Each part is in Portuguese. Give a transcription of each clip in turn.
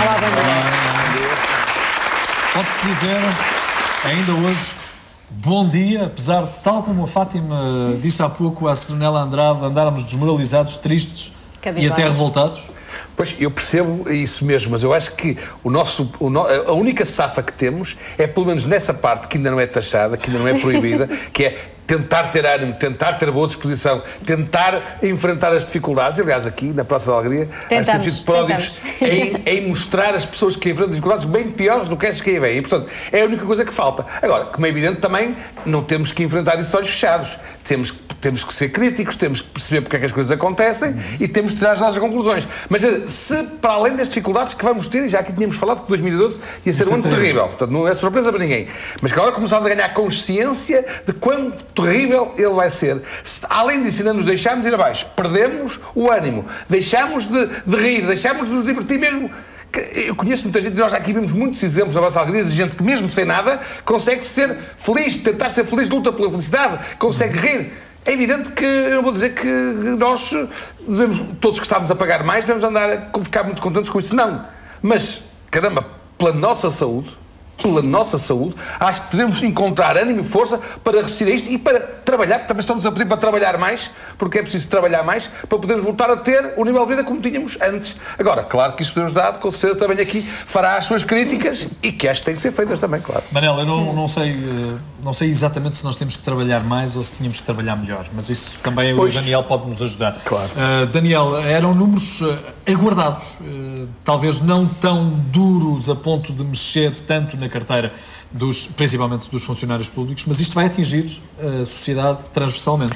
Olá, bom dia. Pode-se dizer, ainda hoje, bom dia, apesar de, tal como a Fátima disse há pouco, a Serenela Andrade, andarmos desmoralizados, tristes e até revoltados? Pois, eu percebo isso mesmo, mas eu acho que a única safa que temos é, pelo menos nessa parte que ainda não é taxada, que ainda não é proibida, que é tentar ter ânimo, tentar ter boa disposição, tentar enfrentar as dificuldades. Aliás, aqui, na Praça da Alegria, temos sido pródigos em mostrar as pessoas que enfrentam dificuldades bem piores do que essas que aí vêm. E, portanto, é a única coisa que falta. Agora, como é evidente, também não temos que enfrentar isso de olhos fechados. Temos que ser críticos, temos que perceber porque é que as coisas acontecem e temos que tirar as nossas conclusões. Mas se, para além das dificuldades que vamos ter, e já aqui tínhamos falado que 2012 ia ser um ano terrível, portanto não é surpresa para ninguém, mas que agora começámos a ganhar consciência de quão terrível ele vai ser. Além disso, ainda nos deixámos ir abaixo, perdemos o ânimo, deixámos de rir, deixámos de nos divertir mesmo. Eu conheço muita gente, nós aqui vimos muitos exemplos na nossa alegria de gente que mesmo sem nada consegue ser feliz, tentar ser feliz, luta pela felicidade, consegue rir. É evidente que, eu vou dizer que nós devemos, todos que estamos a pagar mais, devemos andar a ficar muito contentes com isso. Não. Mas, caramba, pela nossa saúde, acho que devemos encontrar ânimo e força para resistir a isto e para trabalhar, porque também estamos a pedir para trabalhar mais, porque é preciso trabalhar mais para podermos voltar a ter o nível de vida como tínhamos antes. Agora, claro que isso Deus dado, com certeza também aqui fará as suas críticas e que acho que têm que ser feitas também, claro. Manel, eu não sei exatamente se nós temos que trabalhar mais ou se tínhamos que trabalhar melhor, mas isso também o Daniel pode nos ajudar. Claro. Daniel, eram números aguardados, talvez não tão duros a ponto de mexer tanto na carteira, principalmente dos funcionários públicos, mas isto vai atingir a sociedade transversalmente.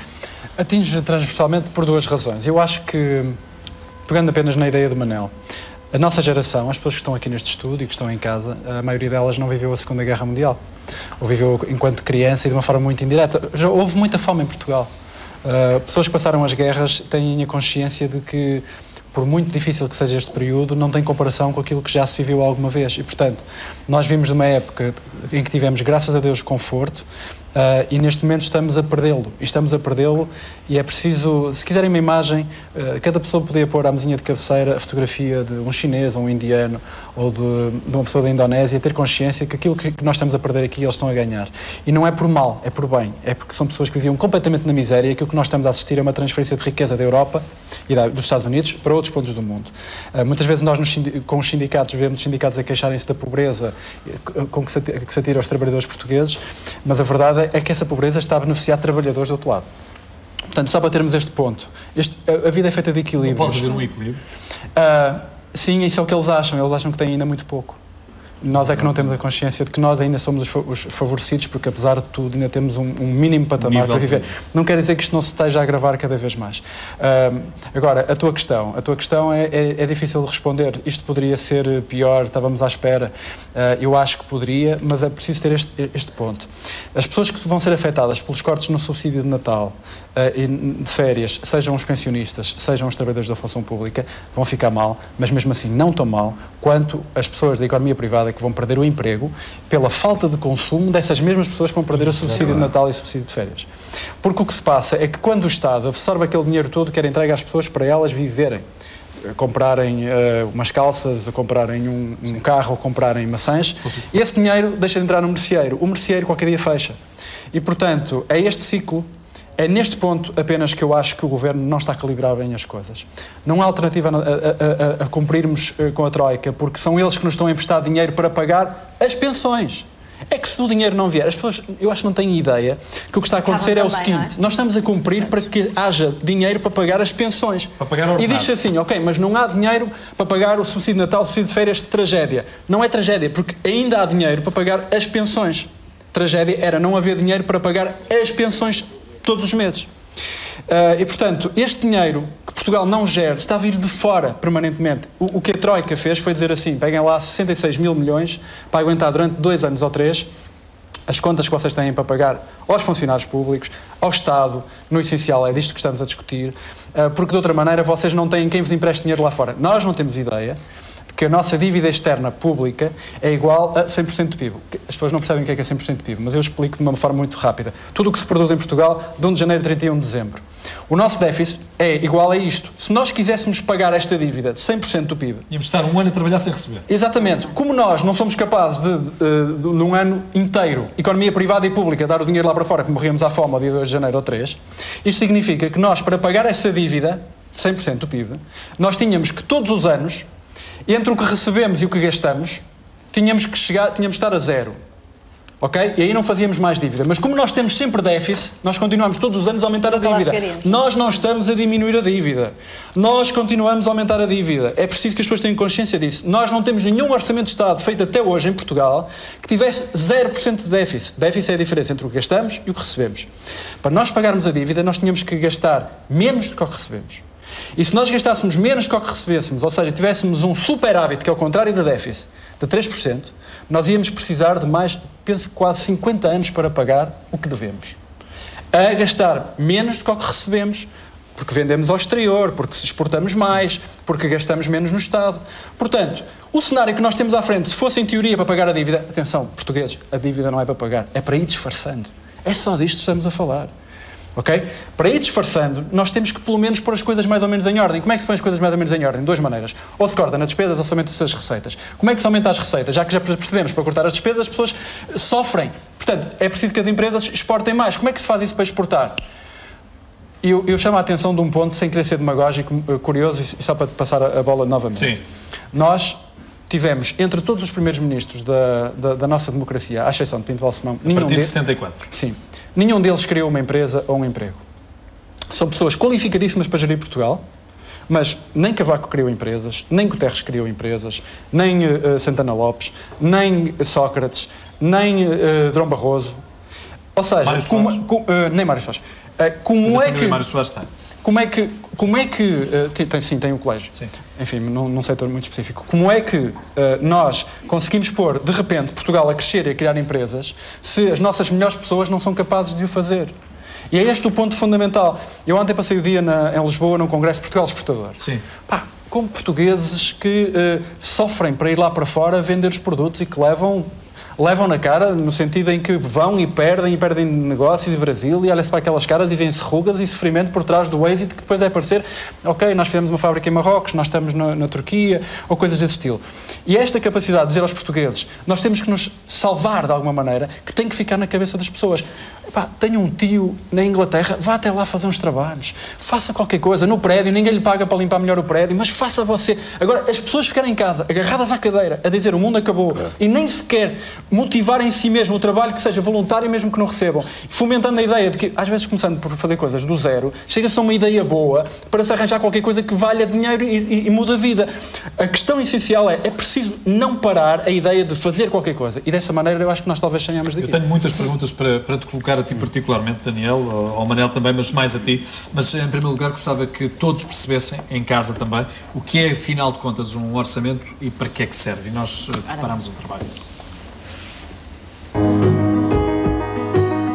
Atinge transversalmente por duas razões. Eu acho que, pegando apenas na ideia do Manel, a nossa geração, as pessoas que estão aqui neste estúdio e que estão em casa, a maioria delas não viveu a Segunda Guerra Mundial, ou viveu enquanto criança e de uma forma muito indireta. Já houve muita fome em Portugal. Pessoas que passaram as guerras têm a consciência de que, por muito difícil que seja este período, não tem comparação com aquilo que já se viveu alguma vez. E, portanto, nós vimos uma época em que tivemos, graças a Deus, conforto, e neste momento estamos a perdê-lo. E é preciso, se quiserem uma imagem, cada pessoa podia pôr à mesinha de cabeceira a fotografia de um chinês, ou um indiano, ou de uma pessoa da Indonésia, ter consciência que aquilo que nós estamos a perder aqui, eles estão a ganhar. E não é por mal, é por bem. É porque são pessoas que viviam completamente na miséria e aquilo que nós estamos a assistir é uma transferência de riqueza da Europa e dos Estados Unidos para outros pontos do mundo. Muitas vezes nós, com os sindicatos, vemos os sindicatos a queixarem-se da pobreza com que se atira aos trabalhadores portugueses, mas a verdade é que essa pobreza está a beneficiar trabalhadores do outro lado. Portanto, só para termos este ponto, a vida é feita de equilíbrios. Não pode haver um equilíbrio? Sim, isso é o que eles acham que têm ainda muito pouco. Nós é que não temos a consciência de que nós ainda somos os favorecidos, porque apesar de tudo ainda temos um mínimo patamar para viver. Não quer dizer que isto não se esteja a agravar cada vez mais. Agora, a tua questão é difícil de responder. Isto poderia ser pior, estávamos à espera. Eu acho que poderia, mas é preciso ter este ponto. As pessoas que vão ser afetadas pelos cortes no subsídio de Natal e de férias, sejam os pensionistas, sejam os trabalhadores da função pública, vão ficar mal, mas mesmo assim não tão mal quanto as pessoas da economia privada que vão perder o emprego pela falta de consumo dessas mesmas pessoas que vão perder o subsídio de Natal e o subsídio de férias. Porque o que se passa é que quando o Estado absorve aquele dinheiro todo que era entregue às pessoas para elas viverem, comprarem umas calças, comprarem um carro, ou comprarem maçãs, e esse dinheiro deixa de entrar no merceeiro. O merceeiro qualquer dia fecha. E, portanto, é este ciclo. É neste ponto apenas que eu acho que o Governo não está a calibrar bem as coisas. Não há alternativa a cumprirmos com a Troika, porque são eles que nos estão a emprestar dinheiro para pagar as pensões. É que se o dinheiro não vier, as pessoas, eu acho que não têm ideia que o que está a acontecer é o seguinte: nós estamos a cumprir para que haja dinheiro para pagar as pensões. Para pagar e diz assim, ok, mas não há dinheiro para pagar o subsídio de Natal, o subsídio de férias, tragédia. Não é tragédia, porque ainda há dinheiro para pagar as pensões. Tragédia era não haver dinheiro para pagar as pensões todos os meses. E, portanto, este dinheiro que Portugal não gera está a vir de fora permanentemente. O que a Troika fez foi dizer assim: peguem lá 66 mil milhões para aguentar durante 2 anos ou 3 as contas que vocês têm para pagar aos funcionários públicos, ao Estado, no essencial é disto que estamos a discutir, porque de outra maneira vocês não têm quem vos empreste dinheiro lá fora. Nós não temos ideia de que a nossa dívida externa pública é igual a 100% do PIB. As pessoas não percebem o que é 100% do PIB, mas eu explico de uma forma muito rápida. Tudo o que se produz em Portugal, de 1 de janeiro a 31 de dezembro. O nosso déficit é igual a isto. Se nós quiséssemos pagar esta dívida de 100% do PIB... Íamos estar um ano a trabalhar sem receber. Exatamente. Como nós não somos capazes de num ano inteiro, economia privada e pública, dar o dinheiro lá para fora, que morríamos à fome ao dia 2 de janeiro ou 3, isto significa que nós, para pagar essa dívida, 100% do PIB, nós tínhamos que todos os anos, entre o que recebemos e o que gastamos, tínhamos que estar a zero. Ok? E aí não fazíamos mais dívida. Mas como nós temos sempre déficit, nós continuamos todos os anos a aumentar a dívida. Nós não estamos a diminuir a dívida. Nós continuamos a aumentar a dívida. É preciso que as pessoas tenham consciência disso. Nós não temos nenhum orçamento de Estado feito até hoje em Portugal que tivesse 0% de déficit. Déficit é a diferença entre o que gastamos e o que recebemos. Para nós pagarmos a dívida, nós tínhamos que gastar menos do que o que recebemos. E se nós gastássemos menos do que o que recebêssemos, ou seja, tivéssemos um superávit, que é o contrário da déficit, de 3%, nós íamos precisar de mais, penso, quase 50 anos para pagar o que devemos. A gastar menos do que o que recebemos, porque vendemos ao exterior, porque exportamos mais, porque gastamos menos no Estado. Portanto, o cenário que nós temos à frente, se fosse em teoria para pagar a dívida, atenção, portugueses, a dívida não é para pagar, é para ir disfarçando. É só disto que estamos a falar. Ok? Para ir disfarçando, nós temos que pelo menos pôr as coisas mais ou menos em ordem. Como é que se põe as coisas mais ou menos em ordem? De duas maneiras. Ou se corta nas despesas ou se aumenta-se as receitas. Como é que se aumenta as receitas? Já que já percebemos, para cortar as despesas, as pessoas sofrem. Portanto, é preciso que as empresas exportem mais. Como é que se faz isso para exportar? Eu chamo a atenção de um ponto, sem querer ser demagógico, curioso, e só para te passar a bola novamente. Sim. Nós tivemos, entre todos os primeiros ministros da nossa democracia, à exceção de Pinto Balsemão... A partir de 74. Sim. Nenhum deles criou uma empresa ou um emprego. São pessoas qualificadíssimas para gerir Portugal, mas nem Cavaco criou empresas, nem Guterres criou empresas, nem Santana Lopes, nem Sócrates, nem Drão Barroso. Ou seja, nem Mário Soares. Como é que... Mário Soares está. Como é que tem um colégio. Sim. Enfim, num setor muito específico. Como é que nós conseguimos pôr, de repente, Portugal a crescer e a criar empresas se as nossas melhores pessoas não são capazes de o fazer? E é este o ponto fundamental. Eu ontem passei o dia em Lisboa, num Congresso Portugal Exportador. Sim. Pá, com portugueses que sofrem para ir lá para fora vender os produtos e que levam na cara, no sentido em que vão e perdem negócios de Brasil, e olha-se para aquelas caras e vêem-se rugas e sofrimento por trás do êxito, que depois é parecer, ok, nós fizemos uma fábrica em Marrocos, nós estamos na Turquia, ou coisas desse estilo. E esta capacidade de dizer aos portugueses, nós temos que nos salvar de alguma maneira, que tem que ficar na cabeça das pessoas. Epá, tenho um tio na Inglaterra, vá até lá fazer uns trabalhos, faça qualquer coisa no prédio, ninguém lhe paga para limpar melhor o prédio, mas faça você. Agora, as pessoas ficarem em casa, agarradas à cadeira, a dizer o mundo acabou, e nem sequer motivar em si mesmo o trabalho que seja voluntário, mesmo que não recebam, fomentando a ideia de que, às vezes começando por fazer coisas do zero, chega-se a uma ideia boa para se arranjar qualquer coisa que valha dinheiro e muda a vida. A questão essencial é preciso não parar a ideia de fazer qualquer coisa, e dessa maneira eu acho que nós talvez tenhamos daqui. Eu tenho muitas perguntas para te colocar a ti particularmente, Daniel, ao Manel também, mas mais a ti. Mas, em primeiro lugar, gostava que todos percebessem, em casa também, o que é, afinal de contas, um orçamento e para que é que serve. E nós preparamos um trabalho.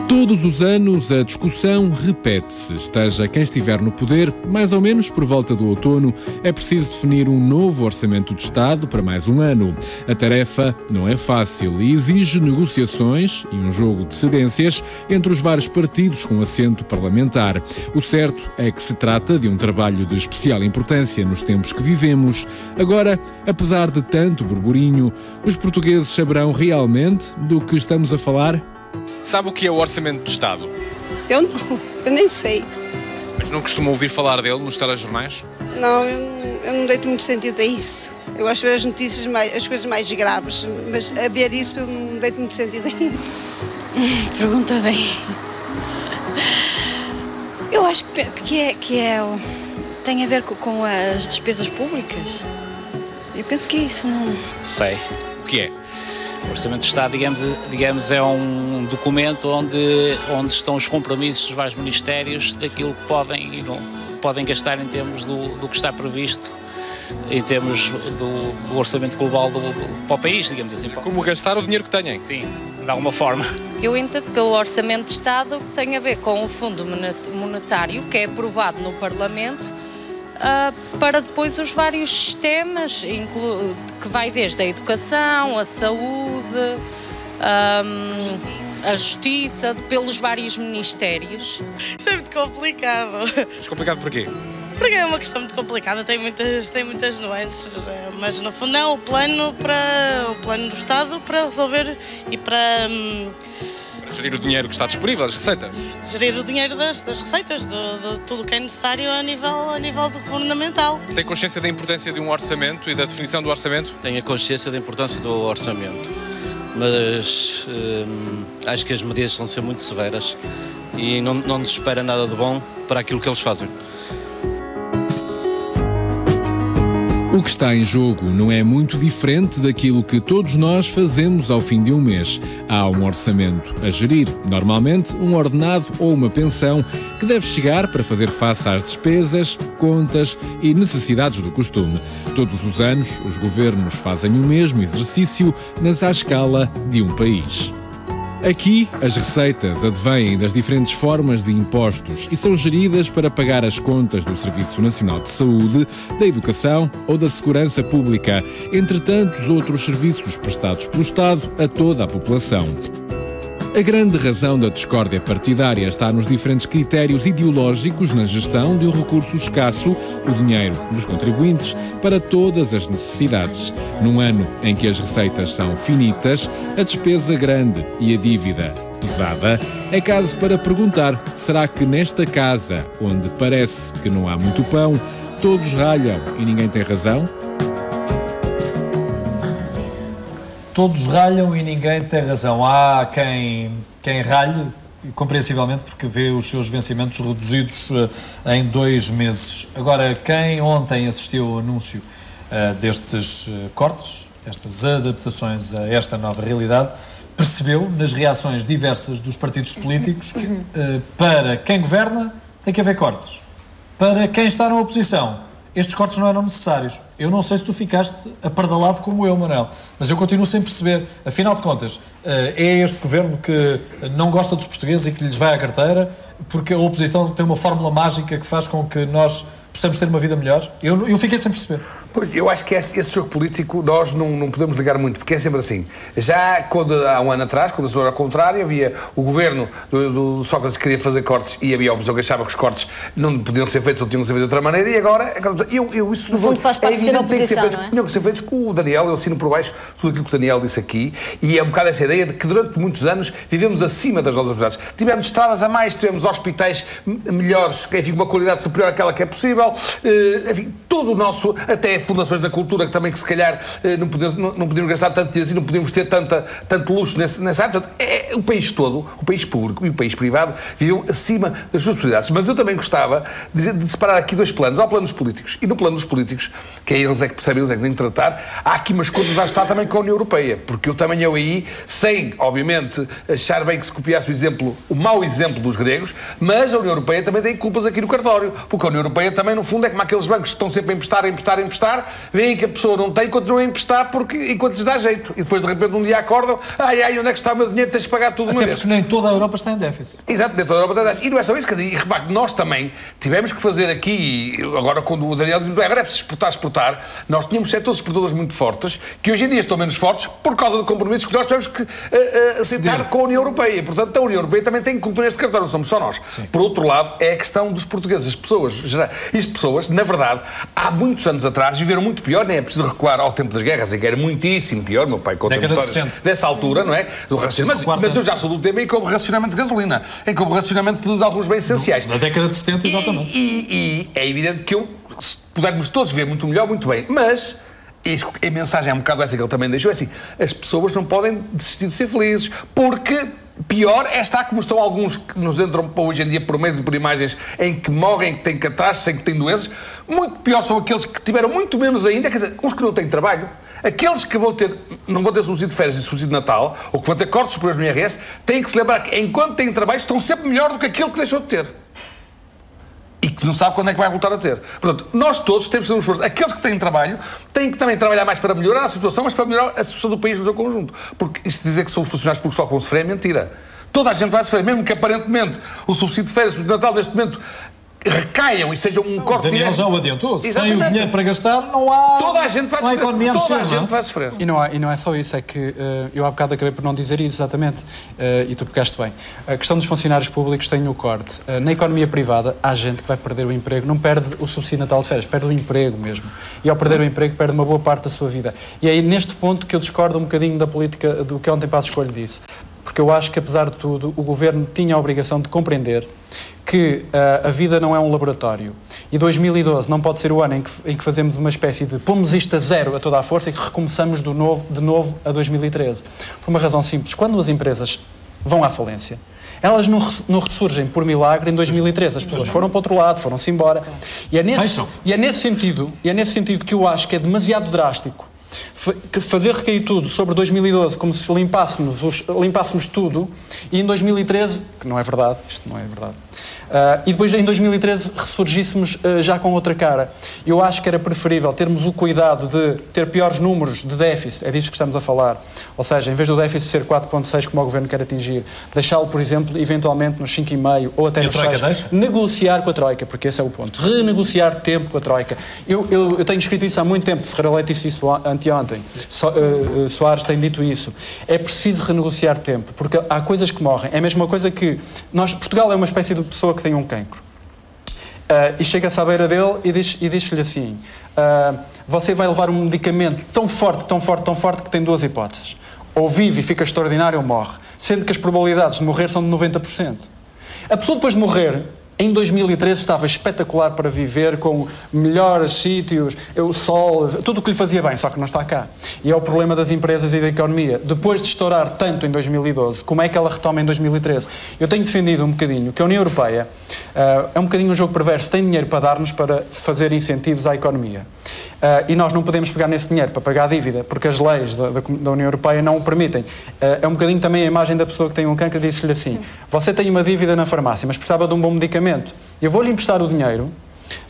Todos os anos a discussão repete-se. Esteja quem estiver no poder, mais ou menos por volta do outono, é preciso definir um novo orçamento de Estado para mais um ano. A tarefa não é fácil e exige negociações e um jogo de cedências entre os vários partidos com assento parlamentar. O certo é que se trata de um trabalho de especial importância nos tempos que vivemos. Agora, apesar de tanto burburinho, os portugueses saberão realmente do que estamos a falar? Sabe o que é o Orçamento do Estado? Eu não, eu nem sei. Mas não costuma ouvir falar dele nos telejornais? Não, eu não deito muito sentido a isso. Eu gosto de ver as notícias, as coisas mais graves, mas a ver isso eu não deito muito sentido a isso. Pergunta bem. Eu acho tem a ver com as despesas públicas. Eu penso que é isso, não... Sei. O que é? O Orçamento do Estado, digamos, é um documento onde estão os compromissos dos vários ministérios daquilo que podem e não podem gastar em termos do que está previsto, em termos do orçamento global para o país, digamos assim. Como gastar o dinheiro que têm? Sim, de alguma forma. Eu entendo pelo Orçamento de Estado que tem a ver com o Fundo Monetário, que é aprovado no Parlamento para depois os vários sistemas, que vai desde a educação, a saúde, a justiça, pelos vários ministérios. Isso é muito complicado. Mas complicado porquê? Porque é uma questão muito complicada, tem muitas nuances, mas no fundo é o plano do Estado para resolver e para gerir o dinheiro que está disponível, as receitas. Gerir o dinheiro das receitas, de tudo o que é necessário a nível governamental. Tem consciência da importância de um orçamento e da definição do orçamento? Tenho a consciência da importância do orçamento, mas acho que as medidas vão ser muito severas e não nos espera nada de bom para aquilo que eles fazem. O que está em jogo não é muito diferente daquilo que todos nós fazemos ao fim de um mês. Há um orçamento a gerir, normalmente um ordenado ou uma pensão, que deve chegar para fazer face às despesas, contas e necessidades do costume. Todos os anos, os governos fazem o mesmo exercício, mas à escala de um país. Aqui, as receitas advêm das diferentes formas de impostos e são geridas para pagar as contas do Serviço Nacional de Saúde, da Educação ou da Segurança Pública, entre tantos outros serviços prestados pelo Estado a toda a população. A grande razão da discórdia partidária está nos diferentes critérios ideológicos na gestão de um recurso escasso, o dinheiro dos contribuintes, para todas as necessidades. Num ano em que as receitas são finitas, a despesa grande e a dívida pesada, é caso para perguntar: será que nesta casa, onde parece que não há muito pão, todos ralham e ninguém tem razão? Todos ralham e ninguém tem razão. Há quem ralhe, compreensivelmente, porque vê os seus vencimentos reduzidos em 2 meses. Agora, quem ontem assistiu ao anúncio destes cortes, destas adaptações a esta nova realidade, percebeu, nas reações diversas dos partidos políticos, que para quem governa tem que haver cortes. Para quem está na oposição, estes cortes não eram necessários. Eu não sei se tu ficaste apardalado como eu, Manuel, mas eu continuo sem perceber. Afinal de contas, é este governo que não gosta dos portugueses e que lhes vai à carteira, porque a oposição tem uma fórmula mágica que faz com que nós possamos ter uma vida melhor? Eu fiquei sem perceber. Pois, eu acho que esse jogo político nós não podemos ligar muito, porque é sempre assim. Já há um ano atrás, quando a pessoa era ao contrário, havia o governo do Sócrates que queria fazer cortes e havia a oposição que achava que os cortes não podiam ser feitos ou tinham que ser feitos de outra maneira, e agora isso no fundo faz parte de ser a oposição, tinham que ser feitos com o Daniel. Eu assino por baixo tudo aquilo que o Daniel disse aqui, e é um bocado essa ideia de que durante muitos anos vivemos acima das nossas possibilidades. Tivemos estradas a mais, tivemos hospitais melhores, enfim, uma qualidade superior àquela que é possível, enfim, todo o nosso, até fundações da cultura que também, que se calhar não podíamos gastar tanto dinheiro assim, não podíamos ter tanto luxo nessa área. Portanto, o país todo, o país público e o país privado viveu acima das suas possibilidades. Mas eu também gostava de separar aqui 2 planos. Há o plano dos políticos, e no plano dos políticos, que é eles é que percebem, eles é que têm de tratar, há aqui umas contas a estar também com a União Europeia, porque eu também aí, sem, obviamente, achar bem que se copiasse o mau exemplo dos gregos, mas a União Europeia também tem culpas aqui no cartório, porque a União Europeia também, no fundo, é como aqueles bancos que estão sempre a emprestar, veem que a pessoa não tem e continuam a emprestar enquanto lhes dá jeito. E depois, de repente, um dia acordam, onde é que está o meu dinheiro, tens de pagar tudo uma vez. Até porque nem toda a Europa está em déficit. Exato, nem toda a Europa está em déficit. E não é só isso, quer dizer, e repare, nós também tivemos que fazer aqui, agora quando o Daniel diz, agora é preciso exportar, nós tínhamos setores exportadores muito fortes, que hoje em dia estão menos fortes por causa de compromissos que nós tivemos que aceitar com a União Europeia. Portanto, a União Europeia também tem que cumprir este cartão, não somos só nós. Sim. Por outro lado, é a questão dos portugueses, as pessoas, na verdade, há muitos anos atrás, viveram muito pior, nem é preciso recuar ao tempo das guerras, em que era muitíssimo pior. Meu pai conta histórias dessa altura, não é? Mas eu já sou do tempo em que houve racionamento de gasolina, em que houve racionamento de alguns bens essenciais. Na década de 70, exatamente. E é evidente que se pudermos todos ver muito melhor, muito bem, mas a mensagem é um bocado essa que ele também deixou, é assim, as pessoas não podem desistir de ser felizes, porque pior está como estão alguns que nos entram hoje em dia por meios e por imagens em que morrem, que têm catástrofes, em que têm doenças. Muito pior são aqueles que tiveram muito menos ainda, quer dizer, os que não têm trabalho. Aqueles que não vão ter subsídio de férias e subsídio de Natal, ou que vão ter cortes superiores no IRS, têm que se lembrar que enquanto têm trabalho estão sempre melhor do que aquele que deixou de ter. E que não sabe quando é que vai voltar a ter. Portanto, nós todos temos que ter um esforço. Aqueles que têm trabalho têm que também trabalhar mais para melhorar a situação, mas para melhorar a situação do país no seu conjunto. Porque isto de dizer que são os funcionários públicos só que vão sofrer é mentira. Toda a gente vai sofrer, mesmo que aparentemente o subsídio de férias, o subsídio de Natal, neste momento, recaiam e sejam um corte Daniel direto. já o adiantou. Exatamente. Sem o dinheiro para gastar, não há. Toda a gente vai sofrer. Economia Toda a mexer, gente vai sofrer. E não é só isso, é que eu há bocado acabei por não dizer isso exatamente, e tu pegaste bem. A questão dos funcionários públicos tem o corte. Na economia privada, há gente que vai perder o emprego, não perde o subsídio natal de férias, perde o emprego mesmo. E ao perder o emprego, perde uma boa parte da sua vida. E é aí neste ponto que eu discordo um bocadinho da política do que ontem Passos Coelho disse. Porque eu acho que, apesar de tudo, o Governo tinha a obrigação de compreender que a vida não é um laboratório. E 2012 não pode ser o ano em que fazemos uma espécie de pomos isto a zero a toda a força e que recomeçamos de novo a 2013. Por uma razão simples. Quando as empresas vão à falência, elas não ressurgem por milagre em 2013. As pessoas foram para o outro lado, foram-se embora. E é nesse sentido que eu acho que é demasiado drástico fazer recair tudo sobre 2012 como se limpássemos tudo e em 2013, que não é verdade, isto não é verdade, e depois em 2013 ressurgíssemos já com outra cara. Eu acho que era preferível termos o cuidado de ter piores números de déficit, é disto que estamos a falar, ou seja, em vez do déficit ser 4,6 como o Governo quer atingir, deixá-lo, por exemplo, eventualmente nos 5,5 ou até nos 6, negociar com a Troika, porque esse é o ponto, renegociar tempo com a Troika. Eu tenho escrito isso há muito tempo, Ferreira Leite disse isso anteontem, Soares tem dito isso, é preciso renegociar tempo, porque há coisas que morrem, é a mesma coisa que Portugal é uma espécie de pessoa que tem um cancro e chega-se à beira dele e diz-lhe assim, você vai levar um medicamento tão forte que tem duas hipóteses, ou vive e fica extraordinário ou morre, sendo que as probabilidades de morrer são de 90%. A pessoa depois de morrer em 2013 estava espetacular para viver, com melhores sítios, o sol, tudo o que lhe fazia bem, só que não está cá. E é o problema das empresas e da economia. Depois de estourar tanto em 2012, como é que ela retoma em 2013? Eu tenho defendido um bocadinho que a União Europeia é um bocadinho um jogo perverso, tem dinheiro para dar-nos para fazer incentivos à economia. E nós não podemos pegar nesse dinheiro para pagar a dívida, porque as leis da União Europeia não o permitem. É um bocadinho também a imagem da pessoa que tem um cancro e diz-lhe assim, você tem uma dívida na farmácia, mas precisava de um bom medicamento. Eu vou-lhe emprestar o dinheiro,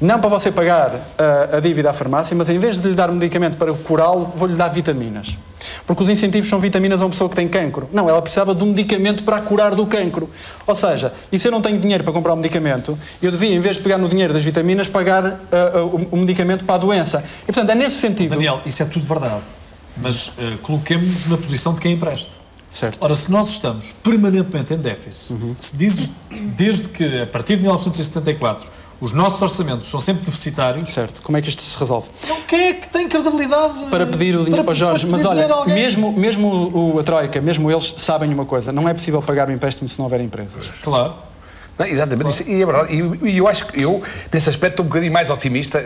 não para você pagar a dívida à farmácia, mas em vez de lhe dar um medicamento para curá-lo, vou-lhe dar vitaminas. Porque os incentivos são vitaminas a uma pessoa que tem cancro. Não, ela precisava de um medicamento para a curar do cancro. Ou seja, e se eu não tenho dinheiro para comprar um medicamento, eu devia, em vez de pegar no dinheiro das vitaminas, pagar o medicamento para a doença. E, portanto, é nesse sentido... Daniel, isso é tudo verdade. Mas coloquemos-nos na posição de quem empresta. Certo. Ora, se nós estamos permanentemente em déficit, se dizes desde que, a partir de 1974, os nossos orçamentos são sempre deficitários... Certo. Como é que isto se resolve? Não, quem é que tem credibilidade para pedir o dinheiro para Jorge? Mas olha, mesmo a Troika, mesmo eles sabem uma coisa, não é possível pagar o empréstimo se não houver empresas. Claro. Não, exatamente, claro. E é verdade. E eu acho que eu, nesse aspecto, estou um bocadinho mais otimista.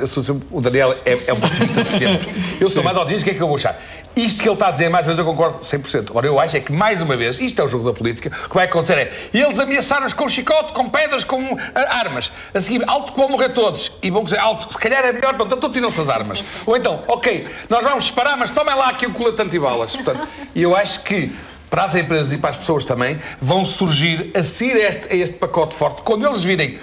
O Daniel é um pessimista de sempre. Eu sou mais otimista, o que é que eu vou achar? Isto que ele está a dizer, mais ou menos, eu concordo 100%. Agora, eu acho é que, mais uma vez, isto é o jogo da política, o que vai acontecer é, eles ameaçaram-nos com chicote, com pedras, com armas. A seguir, alto que vão morrer todos. E vão dizer, alto, se calhar é melhor, então tiram-se as armas. Ou então, ok, nós vamos disparar, mas tomem lá aqui um colete antibalas. Portanto, e eu acho que, para as empresas e para as pessoas também, vão surgir, a seguir a este pacote forte, quando eles virem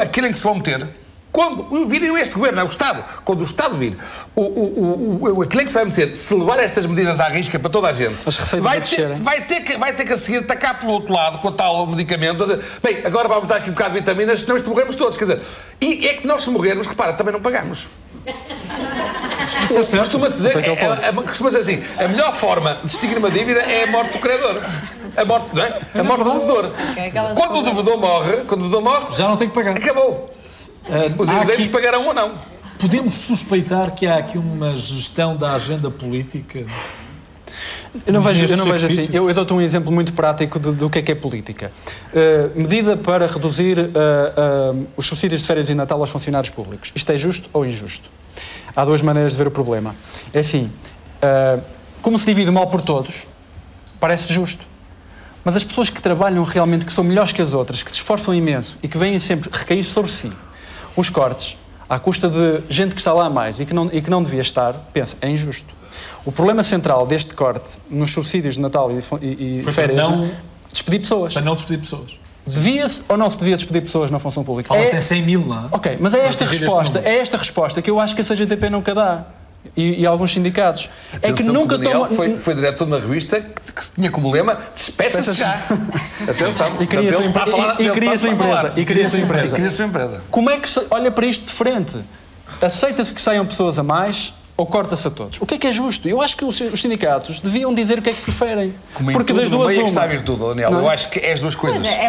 aquilo em que se vão meter, quando virem este governo, é o Estado, quando o Estado vir, aquilo em que se vai meter, se levar estas medidas à risca para toda a gente, vai ter que a seguir atacar pelo outro lado, com a tal medicamento, dizer, bem, agora vamos dar aqui um bocado de vitaminas, senão isto morremos todos. Quer dizer, e é que nós se morrermos, repara, também não pagamos. Costuma-se dizer assim, a melhor forma de extinguir uma dívida é a morte do credor. A morte do devedor. Quando o devedor morre, já não tem que pagar. Acabou. Os herdeiros pagarão ou não. Podemos suspeitar que há aqui uma gestão da agenda política? Eu não vejo assim. Eu dou-te um exemplo muito prático do que é política. Medida para reduzir os subsídios de férias e Natal aos funcionários públicos. Isto é justo ou injusto? Há duas maneiras de ver o problema. É assim, como se divide o mal por todos, parece justo. Mas as pessoas que trabalham realmente, que são melhores que as outras, que se esforçam imenso e que vêm sempre recair sobre si, os cortes, à custa de gente que está lá a mais e que não devia estar, pensa, é injusto. O problema central deste corte nos subsídios de Natal e férias é despedir pessoas. Para não despedir pessoas. Devia-se ou não se devia despedir pessoas na função pública? Fala-se em 100 mil, não é? Ok, mas é esta resposta que eu acho que a CGTP nunca dá. e alguns sindicatos. Atenção, é que nunca tomam... Foi diretor de uma revista que tinha como lema despeça-se já. Atenção. E cria a sua empresa. Como é que se olha para isto de frente? Aceita-se que saiam pessoas a mais ou corta-se a todos? O que é justo? Eu acho que os sindicatos deviam dizer o que é que preferem. Porque das duas uma. Aí é que está a virtude, Daniel. Eu acho que é as duas coisas. É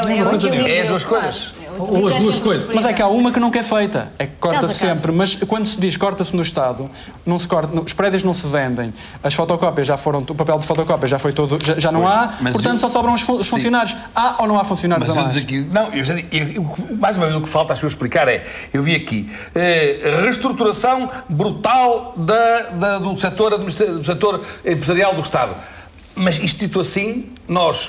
as duas coisas. Ou as duas coisas. Mas é que há uma que nunca é feita. É que corta-se sempre. Mas quando se diz corta-se no Estado, não se corta, os prédios não se vendem, as fotocópias já foram, o papel de fotocópia já foi todo, já não há, portanto só sobram os funcionários. Há ou não há funcionários a mais? Aqui, não, mais uma vez o que falta, acho que eu explicar eu vi aqui, reestruturação brutal do setor empresarial do Estado. Mas isto dito assim,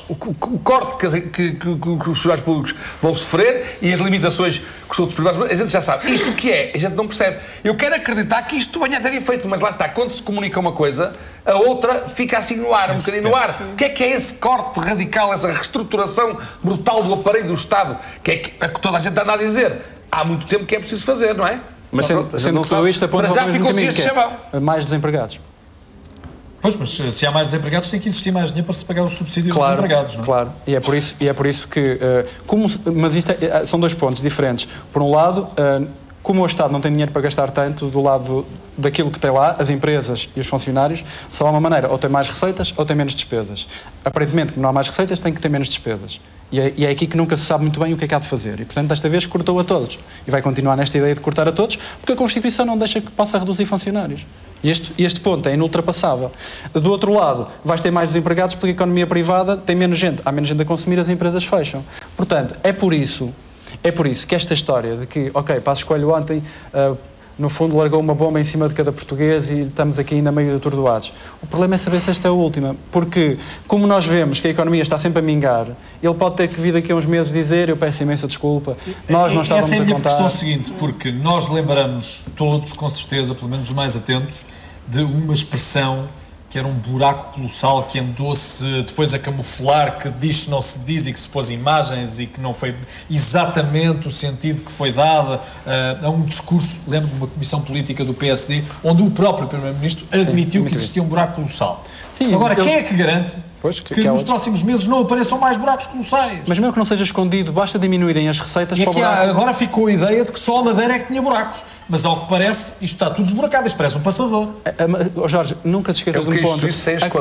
o corte que os funcionários públicos vão sofrer e as limitações que os outros privados, a gente já sabe. Isto o que é? A gente não percebe. Eu quero acreditar que isto venha a ter efeito, mas lá está, quando se comunica uma coisa, a outra fica assim no ar, um bocadinho no ar. O que é esse corte radical, essa reestruturação brutal do aparelho do Estado, que é que toda a gente anda a dizer? Há muito tempo que é preciso fazer, não é? Mas sendo que tudo isto aponta para o mesmo caminho, que é mais desempregados. Pois, mas se há mais desempregados tem que existir mais dinheiro para se pagar os subsídios dos desempregados, não é? Claro, e é por isso que... mas isto são dois pontos diferentes. Por um lado, como o Estado não tem dinheiro para gastar tanto, do lado daquilo que tem lá, as empresas e os funcionários, só há uma maneira, ou tem mais receitas ou tem menos despesas. Aparentemente, como não há mais receitas, tem que ter menos despesas. E é aqui que nunca se sabe muito bem o que é que há de fazer. E, portanto, desta vez cortou a todos. E vai continuar nesta ideia de cortar a todos, porque a Constituição não deixa que possa reduzir funcionários. E este ponto é inultrapassável. Do outro lado, vais ter mais desempregados porque a economia privada tem menos gente. Há menos gente a consumir, as empresas fecham. Portanto, é por isso que esta história de que, Passos Coelho ontem, no fundo, largou uma bomba em cima de cada português e estamos aqui ainda meio atordoados. O problema é saber se esta é a última, porque, como nós vemos que a economia está sempre a mingar, ele pode ter que vir daqui a uns meses dizer, eu peço imensa desculpa, nós não estávamos a contar... Essa é a minha questão seguinte, porque nós lembramos todos, com certeza, pelo menos os mais atentos, de uma expressão que era um buraco colossal que andou-se depois a camuflar, que diz-se não se diz e que se pôs imagens e que não foi exatamente o sentido que foi dado a um discurso, lembro de uma comissão política do PSD, onde o próprio Primeiro-Ministro admitiu que existia um buraco colossal. Sim, agora, quem é que garante que nos próximos meses não apareçam mais buracos colossais? Mas mesmo que não seja escondido, basta diminuírem as receitas para o buraco. Agora ficou a ideia de que só a Madeira é que tinha buracos. Mas, ao que parece, isto está tudo esburacado. Isto parece um passador. Jorge, nunca te esqueças de um ponto.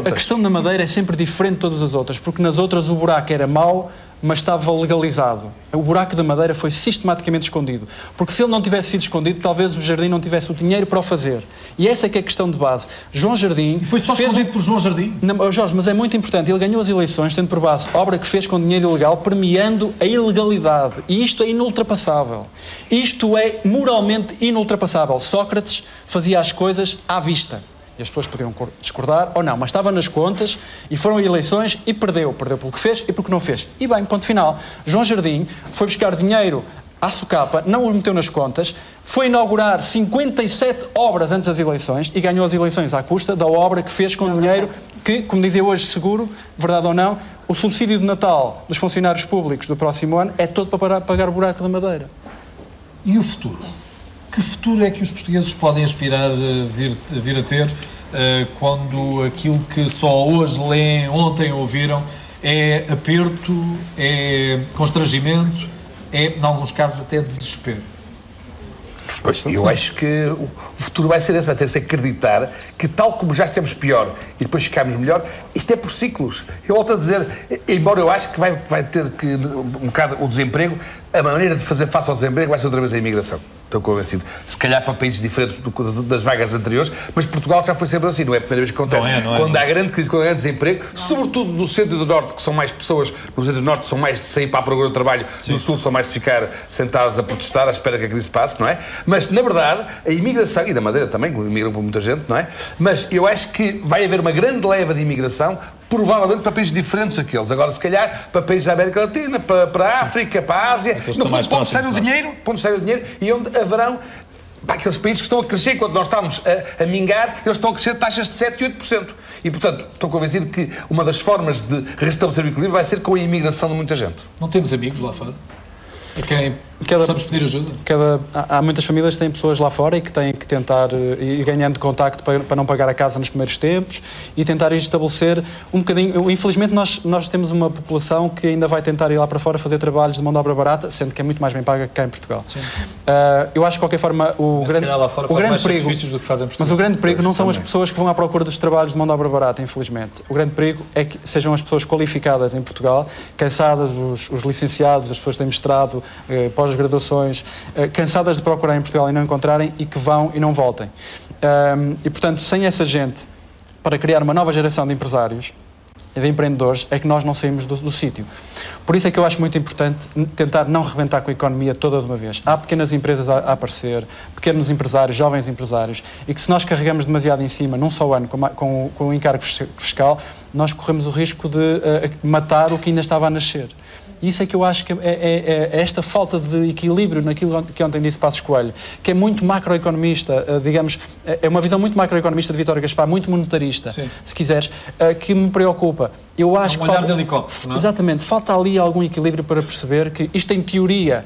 A questão da Madeira é sempre diferente de todas as outras, porque nas outras o buraco era mau, mas estava legalizado. O buraco da Madeira foi sistematicamente escondido. Porque se ele não tivesse sido escondido, talvez o Jardim não tivesse o dinheiro para o fazer. E essa é que é a questão de base. João Jardim... E foi só escondido por João Jardim? Não, Jorge, mas é muito importante. Ele ganhou as eleições tendo por base obra que fez com dinheiro ilegal, premiando a ilegalidade. E isto é inultrapassável. Isto é moralmente inultrapassável. Sócrates fazia as coisas à vista. E as pessoas podiam discordar ou não, mas estava nas contas e foram eleições e perdeu. Perdeu pelo que fez e pelo que não fez. E bem, ponto final. João Jardim foi buscar dinheiro à socapa, não o meteu nas contas, foi inaugurar 57 obras antes das eleições e ganhou as eleições à custa da obra que fez com dinheiro que, como dizia hoje Seguro, verdade ou não, o subsídio de Natal dos funcionários públicos do próximo ano é todo para pagar o buraco da Madeira. E o futuro? Que futuro é que os portugueses podem aspirar a vir a ter quando aquilo que só hoje leem, ontem ouviram, é aperto, é constrangimento, é, em alguns casos, até desespero? Eu acho que o futuro vai ser esse, vai ter que se acreditar que, tal como já estamos pior e depois ficamos melhor, isto é por ciclos. Eu volto a dizer, embora eu acho que vai ter que, um bocado, o desemprego, a maneira de fazer face ao desemprego vai ser outra vez a imigração. Estou convencido. Se calhar para países diferentes das vagas anteriores, mas Portugal já foi sempre assim, não é a primeira vez que acontece. Quando há grande crise, quando há grande desemprego, sobretudo no centro e do norte, que são mais pessoas, no centro e do norte são mais de sair para a procura de trabalho, no sul são mais de ficar sentados a protestar, à espera que a crise passe, não é? Mas, na verdade, a imigração, e da Madeira também, que imigram por muita gente, não é? Mas eu acho que vai haver uma grande leva de imigração, provavelmente para países diferentes daqueles. Agora, se calhar, para países da América Latina, para a África, para a Ásia, no fundo, onde sai o dinheiro e onde haverão aqueles países que estão a crescer, enquanto nós estamos a mingar, eles estão a crescer taxas de 7% e 8%. E, portanto, estou convencido que uma das formas de restabelecer o equilíbrio vai ser com a imigração de muita gente. Não temos amigos lá fora? A quem Possamos pedir ajuda? Há muitas famílias que têm pessoas lá fora e que têm que tentar ir ganhando contacto para não pagar a casa nos primeiros tempos e tentar estabelecer um bocadinho... Infelizmente, nós temos uma população que ainda vai tentar ir lá para fora fazer trabalhos de mão de obra barata, sendo que é muito mais bem paga que cá em Portugal. Eu acho, de qualquer forma, o grande perigo... Do que fazem em Portugal. Mas o grande perigo não são as pessoas que vão à procura dos trabalhos de mão de obra barata, infelizmente. O grande perigo é que sejam as pessoas qualificadas em Portugal, cansadas, os licenciados, as pessoas que têm mestrado, pós-graduações, cansadas de procurar em Portugal e não encontrarem e que vão e não voltem. E, portanto, sem essa gente, para criar uma nova geração de empresários e de empreendedores, é que nós não saímos do sítio. Por isso é que eu acho muito importante tentar não rebentar com a economia toda de uma vez. Há pequenas empresas a aparecer, pequenos empresários, jovens empresários, e que se nós carregamos demasiado em cima, num só ano, com o encargo fiscal, nós corremos o risco de matar o que ainda estava a nascer. Isso é que eu acho que é esta falta de equilíbrio naquilo que ontem disse Passos Coelho, que é muito macroeconomista, digamos, é uma visão muito macroeconomista de Vítor Gaspar, muito monetarista, se quiseres, que me preocupa. Eu acho que falta, de helicóptero, não é? Exatamente, falta ali algum equilíbrio para perceber que isto em teoria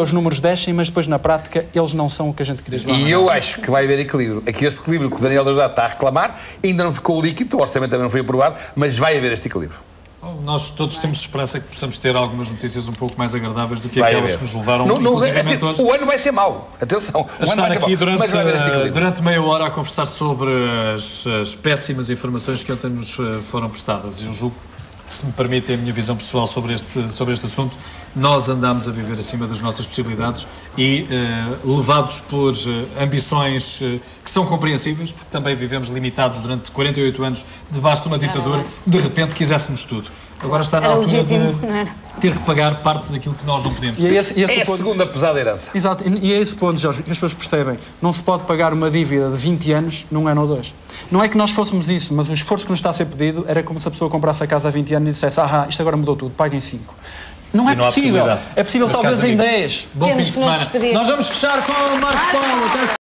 os números descem, mas depois na prática eles não são o que a gente queria. E eu acho que vai haver equilíbrio. Aqui este equilíbrio que o Daniel Deusdado está a reclamar, ainda não ficou líquido, o orçamento também não foi aprovado, mas vai haver este equilíbrio. Nós todos temos esperança que possamos ter algumas notícias um pouco mais agradáveis do que aquelas que nos levaram inclusivamente hoje. O ano vai ser mau, atenção. A estar aqui durante meia hora a conversar sobre as péssimas informações que ontem nos foram prestadas. Eu julgo, se me permitem a minha visão pessoal sobre este assunto, nós andamos a viver acima das nossas possibilidades e levados por ambições que são compreensíveis, porque também vivemos limitados durante 48 anos debaixo de uma ditadura, de repente quiséssemos tudo. Agora está na altura de ter que pagar parte daquilo que nós não podemos ter. É a segunda pesada herança. Exato, e é esse ponto, Jorge, que as pessoas percebem. Não se pode pagar uma dívida de 20 anos num ano ou dois. Não é que nós fôssemos isso, mas o esforço que nos está a ser pedido era como se a pessoa comprasse a casa há 20 anos e dissesse isto agora mudou tudo, paguem 5. Não é possível. É possível talvez em 10. Bom fim de semana. Nós vamos fechar com o Marco Paulo.